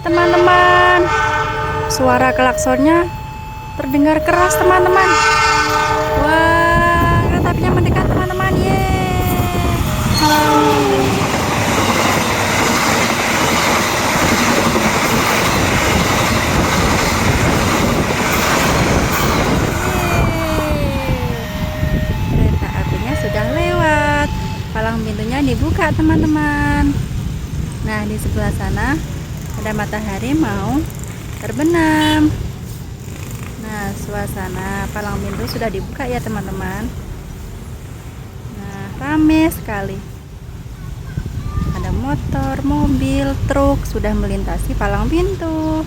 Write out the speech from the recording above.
teman-teman. Suara klaksonnya terdengar keras teman-teman. Wah, kereta apinya mendekat teman-teman. Kereta apinya sudah lewat. Palang pintunya dibuka teman-teman. Nah, di sebelah sana ada matahari mau terbenam. Nah, suasana palang pintu sudah dibuka ya teman-teman. Nah, rame sekali. Ada motor, mobil, truk sudah melintasi palang pintu.